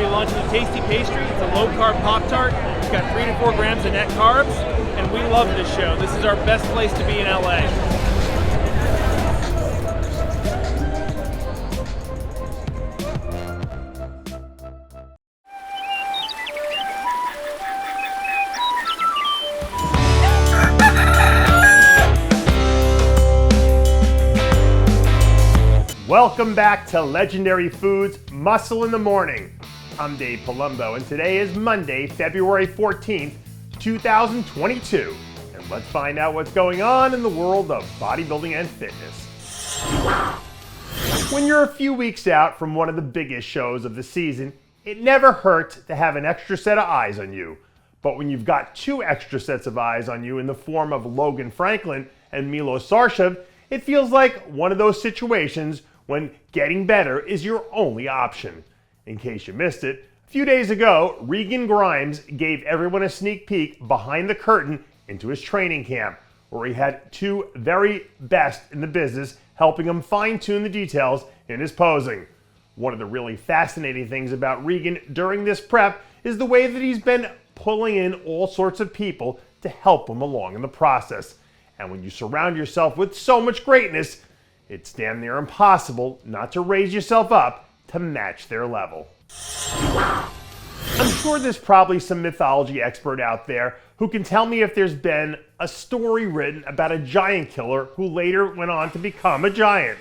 be launching a tasty pastry. It's a low-carb Pop-Tart. It's got 3 to 4 grams of net carbs, and we love this show. This is our best place to be in LA. Welcome back to Legendary Foods Muscle in the Morning. I'm Dave Palumbo, and today is Monday, February 14th, 2022. And let's find out what's going on in the world of bodybuilding and fitness. When you're a few weeks out from one of the biggest shows of the season, it never hurts to have an extra set of eyes on you. But when you've got 2 extra sets of eyes on you in the form of Logan Franklin and Milo Sarshev, it feels like one of those situations when getting better is your only option. In case you missed it, a few days ago, Regan Grimes gave everyone a sneak peek behind the curtain into his training camp, where he had 2 very best in the business helping him fine-tune the details in his posing. One of the really fascinating things about Regan during this prep is the way that he's been pulling in all sorts of people to help him along in the process. And when you surround yourself with so much greatness, it's damn near impossible not to raise yourself up to match their level. I'm sure there's probably some mythology expert out there who can tell me if there's been a story written about a giant killer who later went on to become a giant.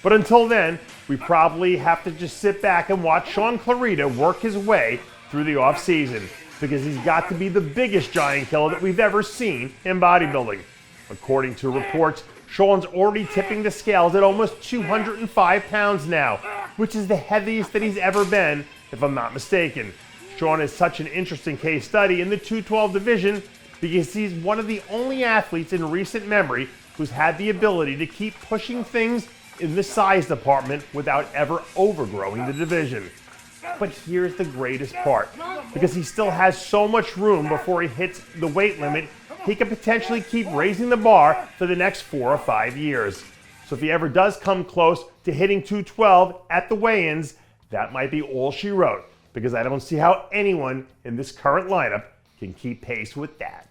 But until then, we probably have to just sit back and watch Shawn Clarida work his way through the off-season, because he's got to be the biggest giant killer that we've ever seen in bodybuilding. According to reports, Shawn's already tipping the scales at almost 205 pounds now, which is the heaviest that he's ever been, if I'm not mistaken. Shawn is such an interesting case study in the 212 division because he's one of the only athletes in recent memory who's had the ability to keep pushing things in the size department without ever overgrowing the division. But here's the greatest part. Because he still has so much room before he hits the weight limit, he could potentially keep raising the bar for the next 4 or 5 years. So if he ever does come close to hitting 212 at the weigh-ins, that might be all she wrote, because I don't see how anyone in this current lineup can keep pace with that.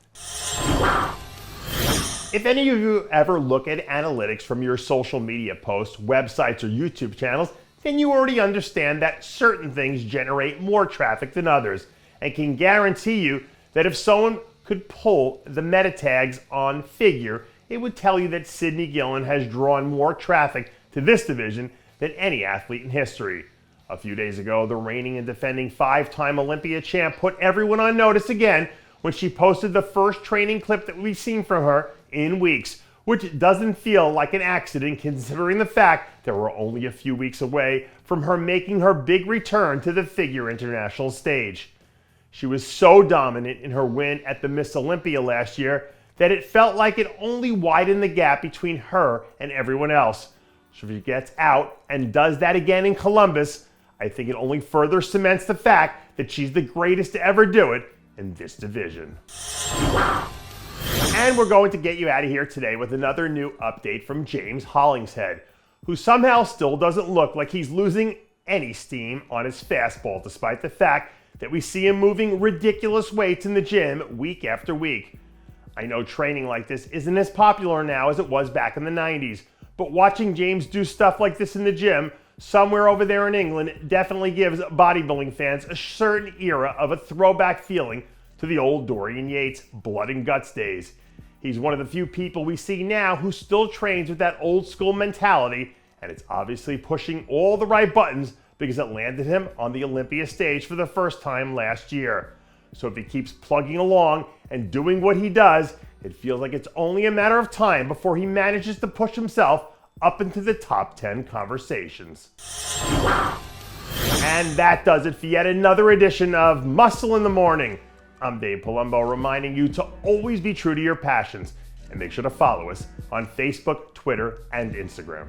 If any of you ever look at analytics from your social media posts, websites, or YouTube channels, then you already understand that certain things generate more traffic than others, and can guarantee you that if someone could pull the meta tags on figure, it would tell you that Cyd Gillon has drawn more traffic to this division than any athlete in history. A few days ago, the reigning and defending 5-time Olympia champ put everyone on notice again when she posted the first training clip that we've seen from her in weeks, which doesn't feel like an accident considering the fact that we're only a few weeks away from her making her big return to the figure international stage. She was so dominant in her win at the Miss Olympia last year that it felt like it only widened the gap between her and everyone else. So if she gets out and does that again in Columbus, I think it only further cements the fact that she's the greatest to ever do it in this division. And we're going to get you out of here today with another new update from James Hollingshead, who somehow still doesn't look like he's losing any steam on his fastball, despite the fact that we see him moving ridiculous weights in the gym week after week. I know training like this isn't as popular now as it was back in the 90s, but watching James do stuff like this in the gym somewhere over there in England definitely gives bodybuilding fans a certain era of a throwback feeling to the old Dorian Yates blood and guts days. He's one of the few people we see now who still trains with that old school mentality, and it's obviously pushing all the right buttons because it landed him on the Olympia stage for the first time last year. So if he keeps plugging along and doing what he does, it feels like it's only a matter of time before he manages to push himself up into the top 10 conversations. And that does it for yet another edition of Muscle in the Morning. I'm Dave Palumbo, reminding you to always be true to your passions, and make sure to follow us on Facebook, Twitter, and Instagram.